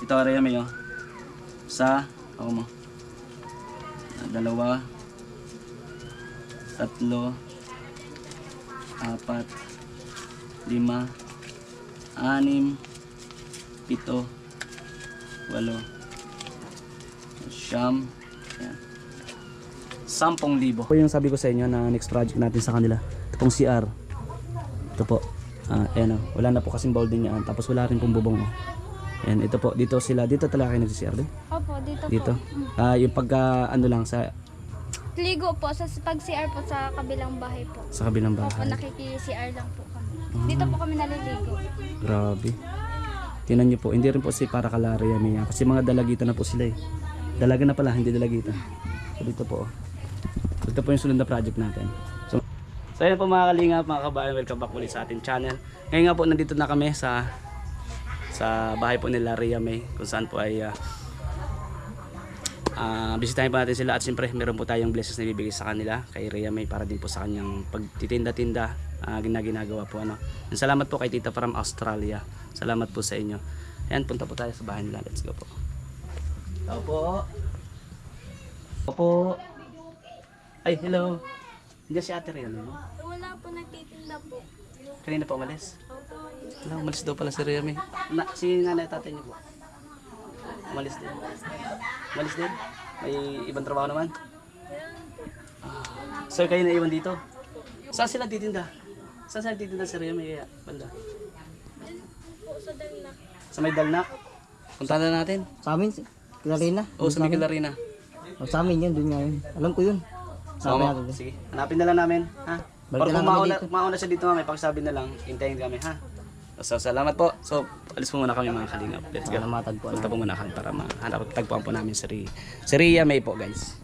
Ito area may isa, ako mo. Dalawa, tatlo, apat, lima, anim, pito, walo, siyam, yan. 10,000. Ito yung sabi ko sa inyo na next project natin sa kanila. Ito pong CR. Ito po. Ayan o. Wala na po kasing bowl din yan. Tapos wala rin pong bubong o. Ayan, ito po. Dito sila. Dito talaga kayo nag-CR din? Opo, dito, Dito. po. Yung pagka ano lang sa Ligo po, sa pag-CR po sa kabilang bahay po. kabilang Opo, bahay. nakiki-CR lang po kami. Dito po kami naliligo. Grabe. Tingnan nyo po. Hindi rin po si para kalaria yan. Kasi mga dalagita na po sila eh. Dalaga na pala, hindi dalagita. So dito po. Ito po yung sunod na project natin. So ayan po mga kalingap, mga kabayan, welcome back ulit sa ating channel. Ngayon nga po nandito na kami sa bahay po nila Rhea May, kung saan po ay bisitahin po natin sila. At siyempre meron po tayong blessings na bibigay sa kanila kay Rhea May para din po sa kanyang pagtitinda-tinda ginagawa po ano. And salamat po kay Tita from Australia. Salamat po sa inyo. Ayan, punta po tayo sa bahay nila. Let's go po. Opo. Opo. Ay, hello. Diyan si Ate Rhea, no? Wala po, nagtitinda po. Kanina pa umalis? Opo. Wala, umalis daw pala si Rhea May. Si nanay at tatay niyo po? Umalis din. Umalis din? May ibang trabaho naman? So kayo na iwan dito? Saan sila titinda? Saan sila titinda si Rhea May? Banda? Po sa Dalnak. Sa may Dalnak? Punta na natin. Sa amin, Clarina. Oo, sa may Kilarina. O, sa amin yun, dun nga yun. Alam ko yun. So, Sabi natin. sige, hanapin na lang namin, ha? Balik Para na kung lang kami mauna siya dito, may pagsabi na lang, hintayin kami, ha? So, salamat po. So, alis po muna kami mga kalingap. Let's go. Para matagpuan Punta po muna kami para tagpuan po namin si Rhea May po, guys.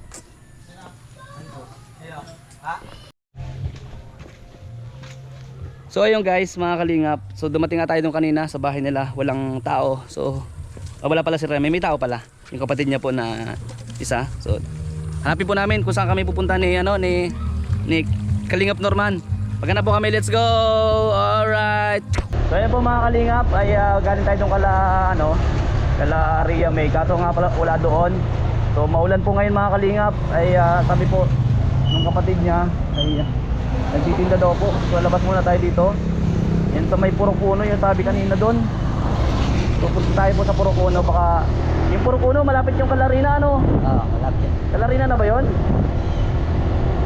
So, ayun guys, mga kalingap. So, dumating nga tayo doon kanina sa bahay nila. Walang tao. So, wala pala si Rhea May. May tao pala. Yung kapatid niya po na isa. So, hanapin po namin kung saan kami pupunta ni Kalingap Norman. Paghanap po kami, let's go! Alright! So ayan po mga Kalingap, ay galing tayo doon kala Rhea May. Kaso nga pala wala doon. So maulan po ngayon mga Kalingap. Ay sabi po ng kapatid niya ay nagtitinda daw po. So labas muna tayo dito. Yan sa may Purok Uno yung sabi kanina doon. So punta tayo po sa Purok Uno. Baka yung Purok Uno malapit yung Kalarina ano? Oo, malapit yan. Kalarina na ba yun?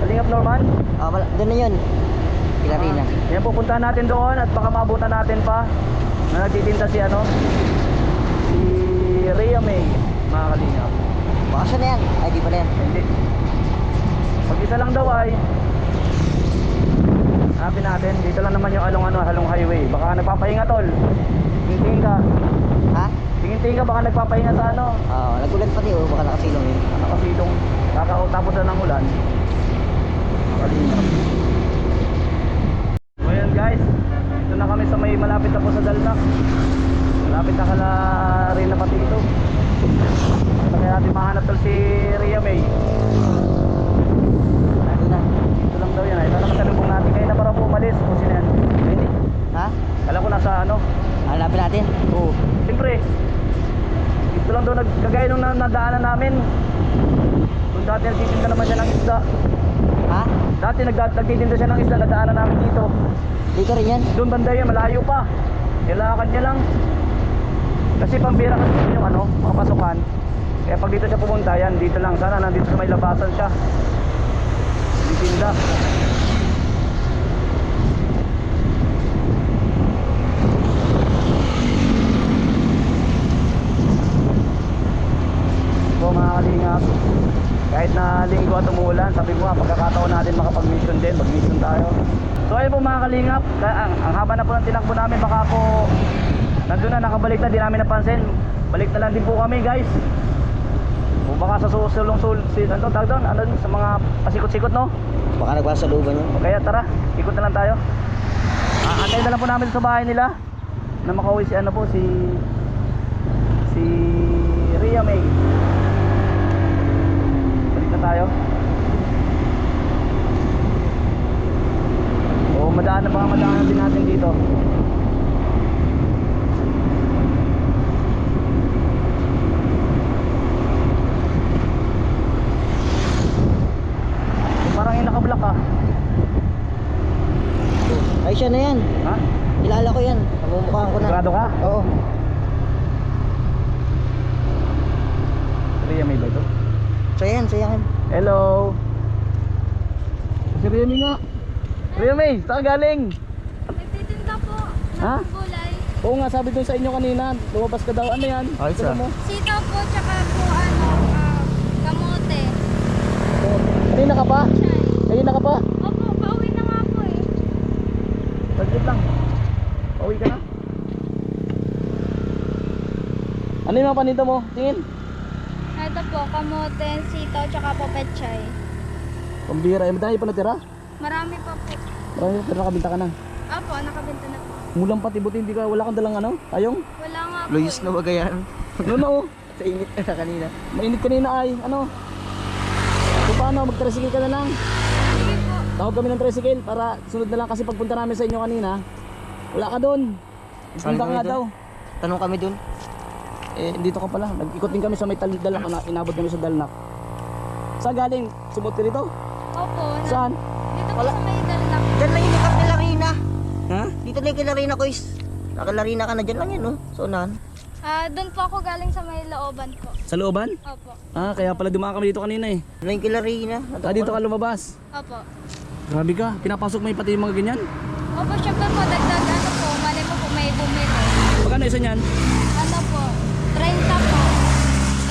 Kalingap Norman? Doon na yun. Clarina. Yan, pupuntahan natin doon at baka mabutan natin pa na nagtitinda si Rhea May, mga Kalingap. Baka siya na yan. Ay, di pala yan. Hindi. Pag isa lang daw ay hanapin natin. Dito lang naman yung halong highway. Baka nagpapahinga tol. Tingin ka. Ha? Tingin ka baka nagpapahinga sa Oo, nagulat pa rin. Baka nakasilong yun. nakasilong. Tapos na ng ulan. Kalingap. So ayan guys, dito na kami sa may malapit na po sa Dalnak. Malapit na Kalarina pati ito. Ito kaya natin mahanap tol si Rhea May. Ito na. Ito lang daw yan. Ito lang masalubong natin. Kaya na para po umalis. Kung sino yan? Hindi. Ha? Kala ko nasa Hanapin natin. Oo. Siyempre. Ito lang daw kagaya nung nadaanan namin. Kung dati nagtitinda naman siya ng isda. Ha? Dati nagtitinda siya ng isda. Nadaanan namin dito. Dito rin yan. Doon banda yan, malayo pa. Kailangan niya lang. Kasi pambira kasi yung mga pasukan. Kaya pag dito siya pumunta, yan, dito lang. Sana nandito sa may labasan siya. Titinda. So mga Kalingap, kahit na linggo at umuulan, sabi ko nga, pagkakataon natin makapag-mission din, mag-mission tayo. So ayun po mga Kalingap, ang haba na po ng tinakbo namin, baka po nandun na, nakabalik na, di namin napansin. Balik na lang din po kami guys. O baka sa sa mga pasikot-sikot no? Baka nagpasaluban yun. O kaya tara, ikot na lang tayo. Antayin na lang po namin sa bahay nila na makauwi si Rhea May. Balik na tayo. O madaanan din natin dito. siya na yan. Ha? Kilala ko yan. Namumukhaan ko na. Sigurado ka? Oo. Ria may ba ito? Siya yan. Hello. Si Ria May nga. Ria May, saan galing? Nagtitinda po Ha? ng gulay. Oo nga, sabi dun sa inyo kanina, lumabas ka daw. Ano yan? Ay, Tulo sir. mo? Sitaw po, tsaka po kamote. Kanina ka pa? Chay. Kanina ka pa? Opo, pauwi na nga po eh. Saglit lang. Pauwi ka na. Ano yung mga paninda mo? Tingin. Ito po, kamote, sitaw, tsaka po pechay. Pambira. Eh, madami pa natira? Marami pa po. Marami pa nakabinta ka na. Opo, nakabenta na po. Mulang pati, buti hindi ka, wala kang dalang ano? Ayong? Wala nga po Luis eh. na baga yan. Ano na oh? Sa init na kanina. Mainit kanina ay, ano? So paano, mag-tricycle ka na lang. Sige po. Tawag kami ng tricycle para sunod na lang kasi pagpunta namin sa inyo kanina, wala ka doon. Punta ka nga daw. Tanong kami dun. Eh, dito ka pala. Nag-ikot din kami sa may Dalnak na inabot kami sa Dalnak. Saan galing? Sumot ka dito? Opo. Saan? Dito po sa may dalnak. Diyan lang yung kay Larina. Ha? Dito lang yung kay Larina ko is. Nakalarina ka na dyan lang yan, no? So, unahan. Doon po ako galing sa may looban po. Sa looban? Opo. Ah, kaya pala dumaan kami dito kanina eh. Ano yung kay Larina? Ah, dito ka lumabas. Opo. Grabe ka, pinapasok mo yung pati yung mga ganyan. Opo, syempre po, dagdag ano po, mali mo po may bumili. Magkano isa niyan? Ano po, 30 po.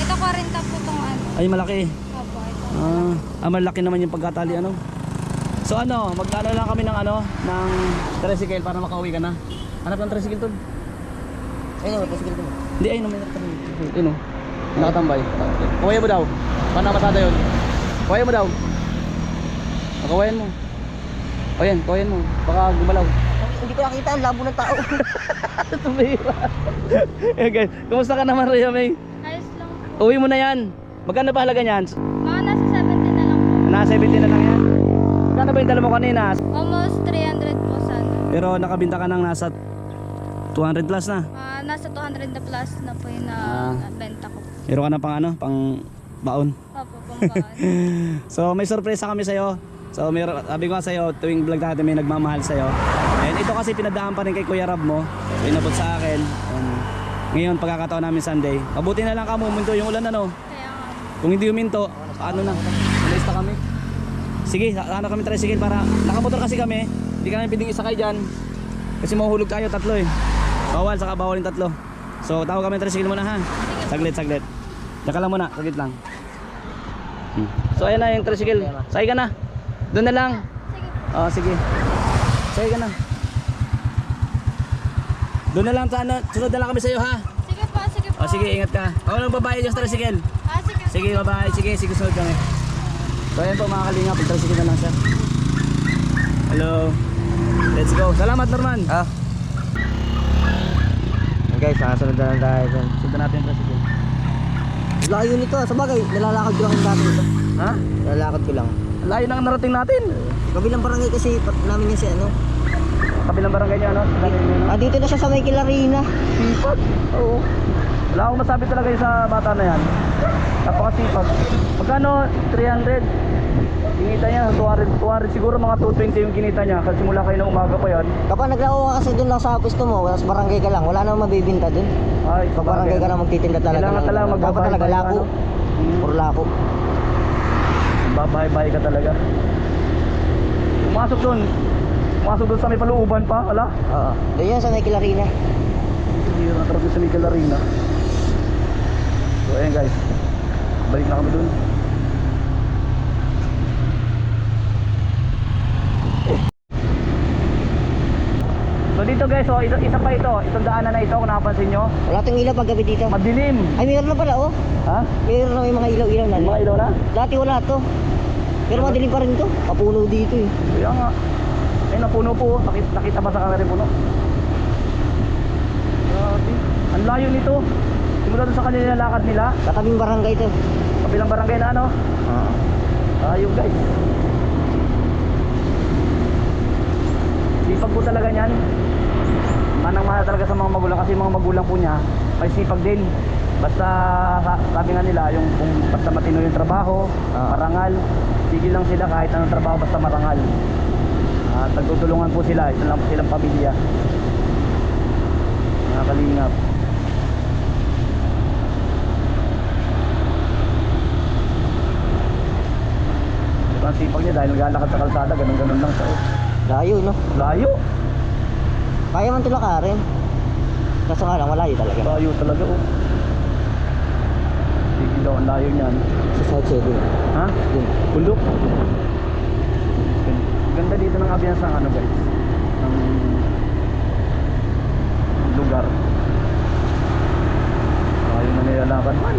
Ito 40 po itong ano. Ay, malaki. Opo, ito. Malaki naman yung pagkatali ano. So ano, magkano lang kami ng ano, ng tricycle para makauwi ka na. Hanap ng tricycle tol. Ayun, pasigil ko. Hindi, ayun, may tricycle. Ayun o, nakatambay. Kuwaya mo daw. Paano masada yun? Kuwaya mo daw. Kuwayan mo. O yan, kuwayan mo. Baka gumalaw. Hindi ko nakita ang labo ng tao. Tumira. Eh guys, kumusta ka naman Ria May? Ayos lang po. Uwi mo na yan. Magkano ba halaga niyan? Mga nasa 70 na lang po. Nasa 70 na lang yan. Magkano ba yung dala mo kanina? Almost 300 po sana. Pero nakabinta ka ng nasa 200 plus na. Nasa 200 na plus na po yung benta ko. Meron ka na pang ano, pang baon. Opo, pambaan. So may sorpresa kami sa'yo. So sabi ko nga sa'yo, tuwing vlog natin may nagmamahal sa'yo. And ito kasi pinadaan pa rin kay Kuya Rab mo. Inabot sa akin. Ngayon pagkakataon namin Sunday. Mabuti na lang ka muminto yung ulan ano. Kaya nga. Kung hindi huminto, paano na? Nalista kami. Sige, ano kami tricycle para nakamotor kasi kami. Hindi kami pwedeng isakay dyan. Kasi mahuhulog tayo tatlo eh. Bawal, saka bawal yung tatlo. So tawag kami ng tricycle muna ha. Saglit. Diyan ka lang muna, saglit lang. So ayan na yung tricycle. Sakay ka na. Doon na lang. Sige po. Sige. Sakay ka na. Doon na lang sa ano, sunod na lang kami sa iyo ha. Sige po, sige po. Sige, ingat ka. Ako lang babae dyan sa tricycle. Sige. Sige, bye-bye. Sige, sunod kami. So ayan po mga kalinga, pag-tricycle na lang siya. Hello. Let's go. Salamat Norman. Guys, nakasunod na lang tayo dyan. Sundan natin yung tricycle. Layo nito. Sa bagay, nalalakad ko lang yung dati nito. Ha? Nalalakad ko lang. Layo na ang narating natin. Kabilang barangay kasi namin yan si ano. Kabilang barangay niya ano? Dito na siya sa may Kilarina. Sipag? Oo. Wala akong masabi talaga yung sa bata na yan. Napakasipag. Magkano? 300. Kinita niya, 200 siguro mga 220 yung kinita niya. Kasi simula kayo ng umaga pa yan. Kapag naglao ka kasi dun lang sa pwesto mo, sa barangay ka lang, wala namang mabibinta dun. Ay, Sa barangay ka lang magtitinda talaga. Kailangan talaga Dapat magbabahay talaga ka, lako. ano? Puro lako. Babahay-bahay ka talaga. Pumasok doon sa may paluuban pa, wala? Oo. Doon yan sa may Kilarina. Hindi na talaga sa may Galarina. So ayan guys, balik na kami doon. So dito guys, oh, isa pa ito, itong daanan na ito kung nakapansin nyo. Wala tong ilaw paggabi dito. Madilim. Ay, meron na pala oh. Ha? Meron na may mga ilaw-ilaw na. Yung mga ilaw na? Dati wala to. Pero madilim pa rin to. Kapuno dito eh. Kaya nga. Ay napuno po, oh. Nakita ba sa camera yung puno? Grabe. Ang layo nito. Simula doon sa kanila lakad nila. Katabing barangay to. Kabilang barangay na ano? Oo. Ayun guys. Sipag po talaga niyan. Manang mahal talaga sa mga magulang kasi mga magulang po niya may sipag din. Basta sabi nga nila yung kung basta matino yung trabaho, marangal, tigil lang sila kahit anong trabaho basta marangal. At nagtutulungan po sila, isa lang po silang pamilya. Mga kalingap. Ito ang sipag niya dahil naglalakad sa kalsada, ganun-ganun lang siya. Layo, no? Layo! Kaya man tulakarin. Kaso nga lang, malayo talaga. Layo talaga oh. Sige daw, ang layo niyan. Sa side shading. Ha? Dun. Bundok. Ganda dito ng ambiance ng ano guys. Ng lugar. Ayun na nilalakad man.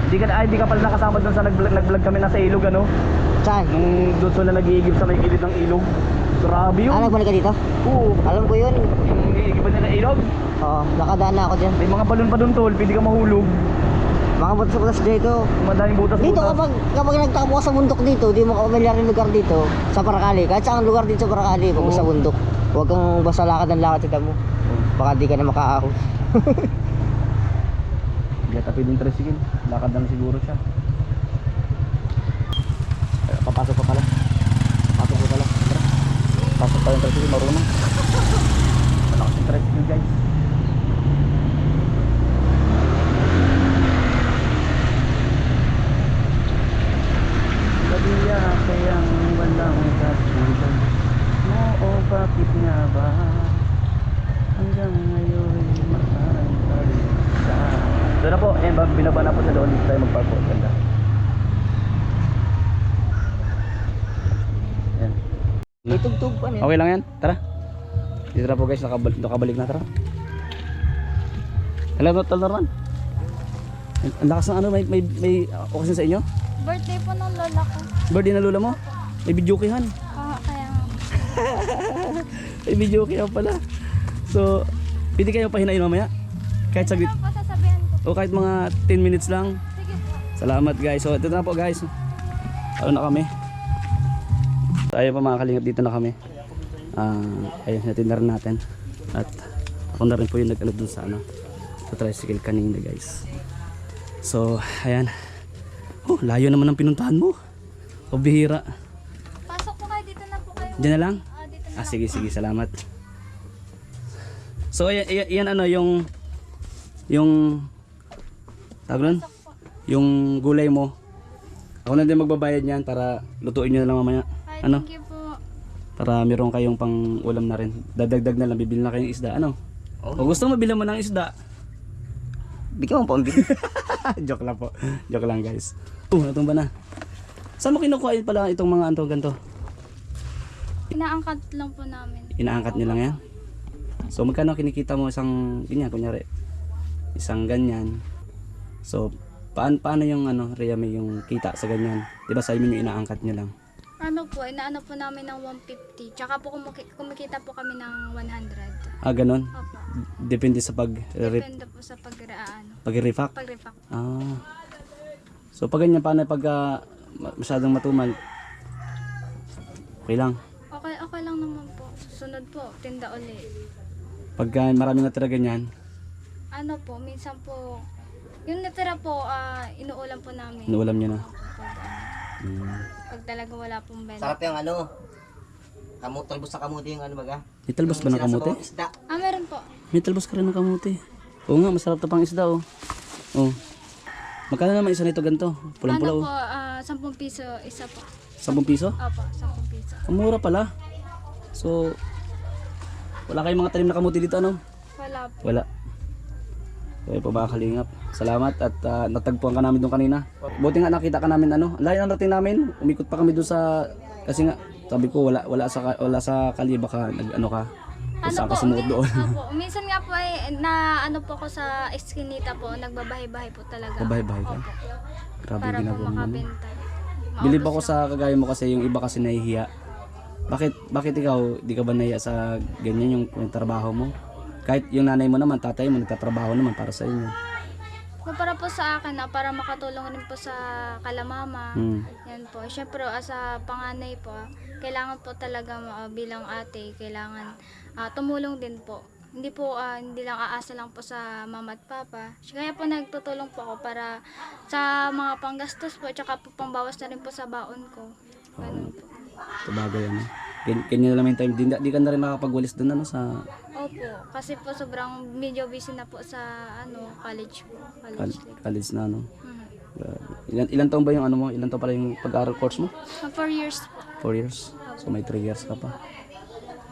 Hindi ka pala nakasama doon sa nag-vlog kami nasa ilog ano. Saan? Nung doon sila nag-iigib sa may gilid ng ilog. Grabe yun. Ah, nagbalik ka dito? Oo. Alam ko yun. Yung iigiban nila ilog. Oo, nakadaan na ako dyan. May mga balon pa doon tol. Pwede ka mahulog. Mga butas-butas dito. Madaming butas-butas. Dito kapag nagtakbo ka sa bundok dito, di mo kaumilyar yung lugar dito sa Paracali. Kahit saan lugar dito sa Paracali, pag Oo. sa bundok. Huwag kang basta lakad ng lakad sa mo. Baka di ka na makaahon. Hindi ata pwedeng tricycle. Lakad lang siguro siya. Ay, papasok pa pala. Pasok pa pala. Tara. Pasok pa yung tricycle. Marunong. Malakas yung tricycle guys. Sabiya kayang walang katulad mo o bakit nga ba hanggang ngayon mahal pa rin ka. Doon na po, binaba na po sa doon. Dito tayo mag-park po. Ganda. Yan. May tugtog pa niya. Okay lang yan, tara. Dito na po guys, nakabalik na, tara. Hello, Tol Norman. Ang lakas ng ano, may occasion sa inyo? Birthday po ng lola ko. Birthday na lola mo? May videokihan. Kaya nga. May videokihan pala. So, pwede kayo pahinain mamaya? Kahit saglit. Ano po sasabihan ko? O kahit mga 10 minutes lang. Sige po. Salamat guys. So ito na po guys. Ano na kami? Tayo pa mga kalingap, dito na kami. Ayun, natin natin. At ako na rin po yung nag-alap dun sa ano, sa tricycle kanina guys. So ayan. Oh, layo naman ang pinuntahan mo. O bihira. Pasok po kayo, dito na po kayo. Diyan na lang? Dito na. Sige sige, salamat. So ayan ano yung tawag nun? Yung gulay mo. Ako na din magbabayad niyan para lutuin niyo na lang mamaya. Ay, Ano? thank you po. Para meron kayong pang ulam na rin. Dadagdag na lang, bibili na kayong isda. Ano? O gusto mo bilhan mo ng isda? Bigyan mo pambili. Joke lang po. Joke lang guys. Natumba na. Saan mo kinukuha pala itong mga anto ganto? Inaangkat lang po namin. Inaangkat niyo lang yan? So magkano kinikita mo isang ganyan, kunyari isang ganyan? So paano yung ano, Rhea, may yung kita sa ganyan? 'Di ba sa inyo yung inaangkat niyo lang? Ano po, inaano po namin ng 150. Tsaka po kumikita po kami ng 100. Ah, ganon? Opo. Depende sa Depende po sa pag-refact? pag-refact. Ah. So pag ganyan, paano pag masyadong matumal? Okay lang. Okay lang naman po. Susunod po, tinda ulit. Pagka maraming natira ganyan, Ano po, minsan po, yung natira po, inuulam po namin. inuulam niyo na. Pag talaga wala pong benta. Sarap yung ano. Talbos sa kamuti yung ano baga. May talbos ba ng kamote? Isda. Meron po. May talbos ka rin ng kamote. Oo nga, masarap na pang isda oh. Oh. Magkano naman isa nito ganito? Pulang-pula Ano oh. po, 10 piso isa po. 10 piso? Opo, 10 piso. Ang mura pala. So, wala kayong mga tanim na kamote dito ano? Wala po. Wala. Kaya po ba kalingap. Salamat at natagpuan ka namin doon kanina. Buti nga nakita ka namin ano. Layo ang rating namin. Umikot pa kami doon sa kasi nga sabi ko wala sa kalye baka nag-ano ka. Kung saan ka sumuot doon. Opo, minsan nga po ay na ano po ako sa eskinita po, nagbabahay-bahay po talaga. Babahay-bahay ka? Opo. Grabe Para po ginagawa mo. Ano. makabenta. Bilib ako sa kagaya mo kasi yung iba kasi nahihiya. Bakit ikaw di ka ba nahiya sa ganyan yung trabaho mo? Kahit yung nanay mo naman, tatay mo nagtatrabaho naman para sa inyo. So, para po sa akin, para makatulong rin po sa kalamama. Yan po. Siyempre, sa panganay po, kailangan po talaga bilang ate, kailangan tumulong din po. Hindi po, hindi lang aasa lang po sa mama at papa. Kaya po nagtutulong po ako para sa mga panggastos po, tsaka po pangbawas na rin po sa baon ko. Ganun po. Ito bagay ano. Ganyan na lang yung time. Di ka na rin nakakapagwalis doon ano sa Opo, kasi po sobrang medyo busy na po sa college po. College life. college na ano. Mhm. Grabe. Ilan taon ba yung ano mo? Ilan taon pala yung pag-aaral course mo? 4 years po. 4 years. So may 3 years ka pa.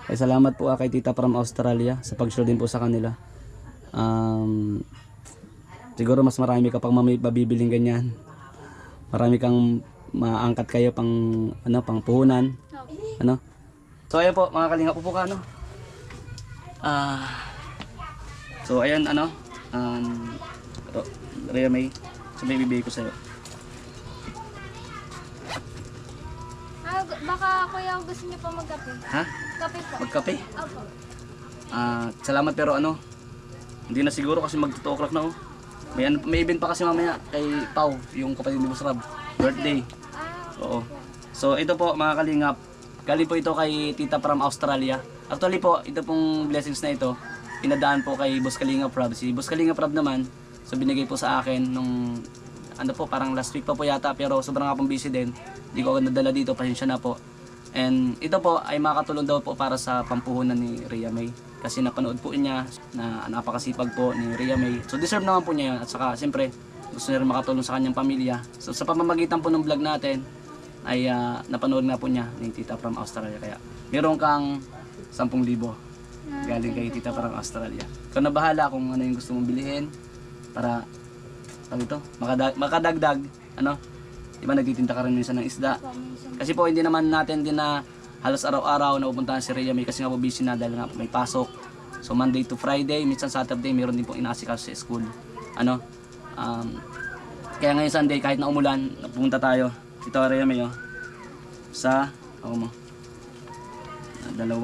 Ay salamat po kay Tita from Australia sa pag-share din po sa kanila. Siguro mas marami ka pang mabibiling ganyan. Marami kang maangkat kayo pang pang puhunan, Opo. ano? So ayan po mga kalinga, upo ka ano. So ayan Rhea May, so may bibigay ko sa'yo. Baka kuya gusto niyo pa magkape? Ha? Kape po. Magkape? Opo. Salamat pero hindi na siguro kasi mag 2 o'clock na may event pa kasi mamaya kay Pau, yung kapatid ni Boss Rab. Birthday. Oo. So ito po mga kalingap, galing po ito kay Tita from Australia. Actually po, ito pong blessings na ito, pinadaan po kay Boss Kalingap Rab. Si Boss Kalingap Rab naman, so binigay po sa akin nung parang last week pa po yata, pero sobrang nga pong busy din. Hindi ko agad nadala dito, pasensya na po. And ito po ay makakatulong daw po para sa pampuhunan ni Rhea May. Kasi napanood po niya na napakasipag po ni Rhea May. So deserve naman po niya yun. At saka siyempre gusto niya rin makatulong sa kanyang pamilya. So sa pamamagitan po ng vlog natin ay napanood nga po niya ni Tita from Australia. Kaya meron kang 10,000 galing kay Tita from Australia. Ikaw na bahala kung ano yung gusto mong bilhin para makadagdag diba nagtitinda ka rin minsan ng isda. Kasi po hindi naman natin din na halos araw-araw na pupuntahan si Rhea May kasi nga po busy na dahil nga may pasok. So Monday to Friday, minsan Saturday meron din po inaasikaso sa school. Kaya ngayon Sunday kahit na umulan, pupunta tayo dito Rhea May sa 2, 3, 4, 5,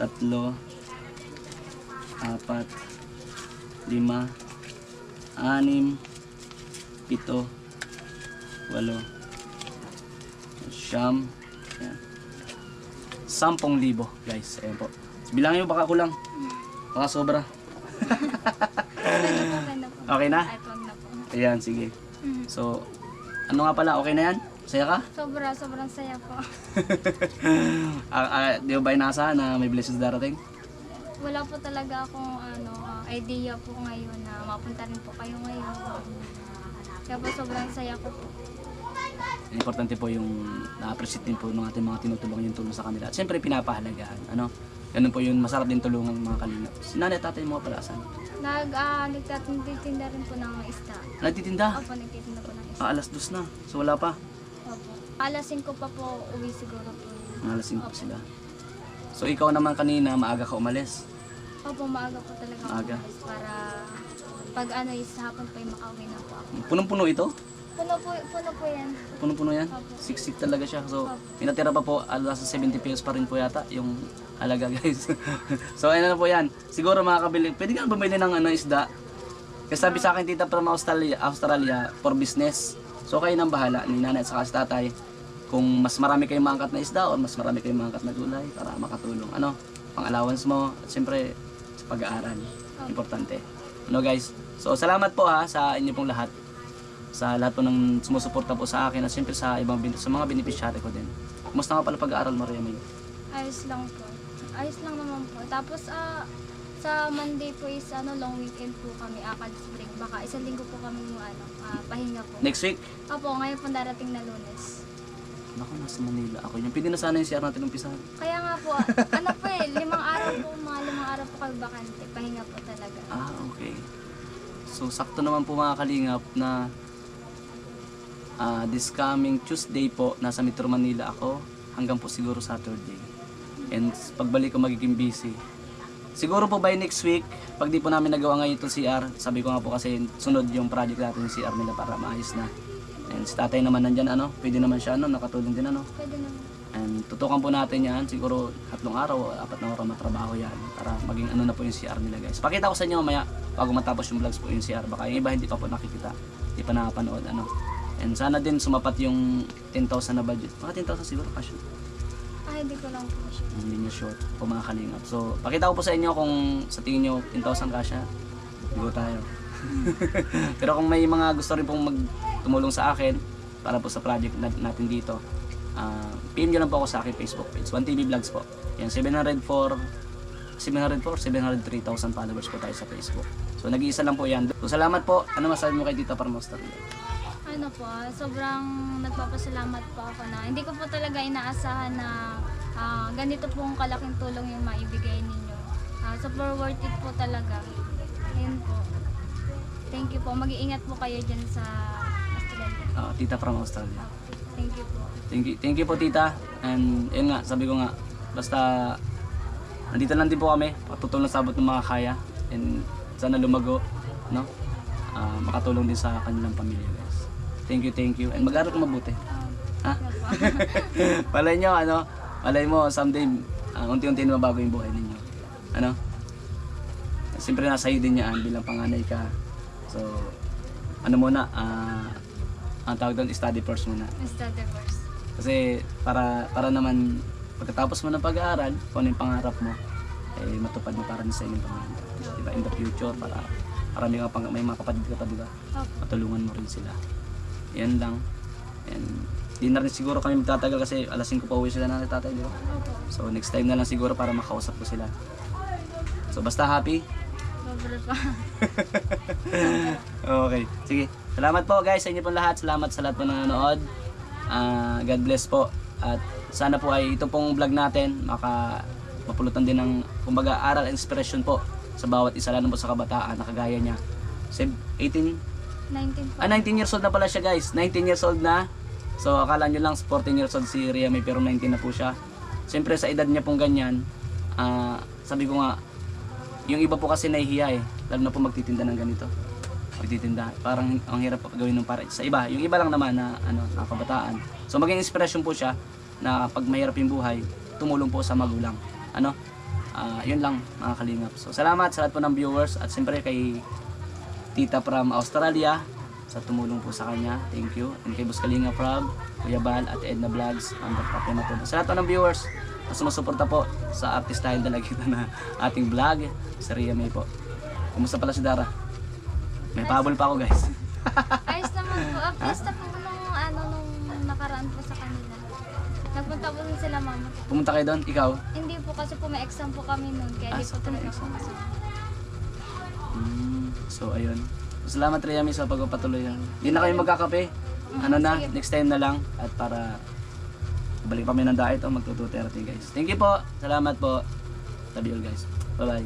6, 7, 8, 8, 9, 10,000 guys. Ayan po. Bilangin mo baka kulang. Baka sobra. Okay na? Ay, wag na po. Ayan, sige. So, ano nga pala, okay na yan? Saya ka? Sobrang saya po. Di ba inaasahan na may blessings darating? Wala po talaga akong idea po ngayon na mapunta rin po kayo ngayon. Kaya po sobrang saya ko po. Importante po yung na-appreciate din po ng ating mga tinutulungan yung tulong sa kanila. At siyempre pinapahalagaan. Ganun po yun, masarap din tulungan ng mga kalingap. Si nanay at tatay mo pala asan? Nagtitinda rin po ng isda. Nagtitinda? Opo, nagtitinda po ng isda. Alas 2 na. So wala pa. Opo. Alas 5 pa po uwi siguro po. Alas 5 pa sila. So ikaw naman kanina, maaga ka umalis. Opo, maaga po talaga ako Maaga. umalis para pag sa hapon pa yung makauwi na po ako. Punong-puno ito? Puno po yan. Punong-puno yan? Opo. Siksik talaga siya. So Opo. pinatira pa po, alas 70 pesos pa rin po yata yung halaga guys. So ayun na po yan. Siguro makakabili. Pwede kang bumili ng isda. Kasi sabi sa akin Tita from Australia for business. So kayo nang bahala ni nanay at saka si tatay kung mas marami kayong maangkat na isda o mas marami kayong maangkat na gulay para makatulong. Pang allowance mo at siyempre sa pag-aaral. Importante. Guys. So salamat po sa inyo pong lahat. Sa lahat po ng sumusuporta po sa akin at siyempre sa mga beneficiary ko din. Kumusta nga pala pag-aaral mo, Rhea May? Ayos lang po. Ayos lang naman po. Tapos sa Monday po is long weekend po kami, college break. Baka isang linggo po kami pahinga po. Next week? Opo, ngayon po darating na Lunes. Naku, nasa Manila ako. Yung pwede na sana yung CR natin umpisahan. Kaya nga po, 5 araw po, mga 5 araw po kayo bakante. Pahinga po talaga. Okay. So, sakto naman po mga kalingap na this coming Tuesday po, nasa Metro Manila ako hanggang po siguro Saturday. And pagbalik ko magiging busy. Siguro po by next week, pag di po namin nagawa ngayon itong CR, sabi ko nga po kasi sunod yung project natin yung CR nila para maayos na. And si tatay naman nandyan, pwede naman siya, nakatulong din, Pwede naman. And tutukan po natin yan, siguro 3 araw o 4 na araw matrabaho yan para maging na po yung CR nila guys. Pakita ko sa inyo mamaya bago matapos yung vlogs po yung CR. Baka yung iba hindi pa po nakikita, hindi pa nakapanood, And sana din sumapat yung 10,000 na budget. Mga 10,000 siguro kasya. Hindi ko lang po siya. Hindi niya short po mga kalingap. So pakita ko po sa inyo kung sa tingin nyo 10,000 kasya, go tayo. Pero kung may mga gusto rin pong tumulong sa akin para po sa project natin dito, PM nyo lang po ako sa aking Facebook page, 1TV Vlogs po. Yan, 703,000 followers po tayo sa Facebook. So nag-iisa lang po yan. So salamat po. Ano masabi mo kay Tita Parmoster? Ano po, sobrang nagpapasalamat po ako na hindi ko po talaga inaasahan na ganito pong kalaking tulong yung maibigay ninyo. Super worth it po talaga. Ayun po. Thank you po. Mag-iingat po kayo dyan sa Australia. Tita from Australia. Thank you po. Thank you po Tita. And yun nga, sabi ko nga, basta nandito lang din po kami, patutulong sa abot ng mga kaya. And sana lumago, no? Makatulong din sa kanilang pamilya guys. Thank you. And mag-aral kang mabuti. Ha? Malay nyo, malay mo someday, unti-unti na mabago yung buhay ninyo. Siyempre nasa iyo din yan bilang panganay ka. So, muna, ang tawag doon, study first muna. Study first. Kasi para naman pagkatapos mo ng pag-aaral, kung ano yung pangarap mo, matupad mo para sa inyong pamilya. Diba? In the future, para may mga kapatid ka pa, diba? Matulungan mo rin sila. Yan lang. And di na rin siguro kami magtatagal kasi alas 5 pa uwi sila na tatay, diba? So next time na lang siguro para makausap ko sila. So basta happy? Sobre pa. Okay, sige. Salamat po guys sa inyo pong lahat. Salamat sa lahat po ng nanonood. God bless po. At sana po ay ito pong vlog natin mapulutan din ng kumbaga aral and inspiration po sa bawat isa, lalo po sa kabataan na kagaya niya. 19 years old na pala siya guys. 19 years old na. So akala nyo lang 14 years old si Rhea May, pero 19 na po siya. Siyempre sa edad niya pong ganyan, sabi ko nga, yung iba po kasi nahihiya lalo na po magtitinda ng ganito. Magtitinda. Parang ang hirap gawin ng para sa iba. Yung iba lang naman na kabataan. So maging inspiration po siya na pag mahirap yung buhay, tumulong po sa magulang. Yun lang mga kalingap. So salamat sa lahat po ng viewers at siyempre kay Tita from Australia sa tumulong po sa kanya. Thank you. And kay Boss Kalingap Rob, Kuya Bal at Edna Vlogs, ang Pagpapya na po. Sa lahat po ng viewers na sumusuporta po sa artistahil talaga na ating vlog, si Rhea May po. Kumusta pala si Dara? May pahabol pa ako guys. Ayos naman po. Basta po nung nakaraan po sa kanila. Nagpunta po din sila mama. Pumunta kayo doon? Ikaw? Hindi po kasi po may exam po kami noon. Kaya di po talaga po kasama. So ayun. Salamat Rhea May sa pagpapatuloy. Hindi na kayo magkakape. Sige. Next time na lang. At para balik pa kami ng diet o magtututerty guys. Thank you po. Salamat po. Love you all guys. Bye bye.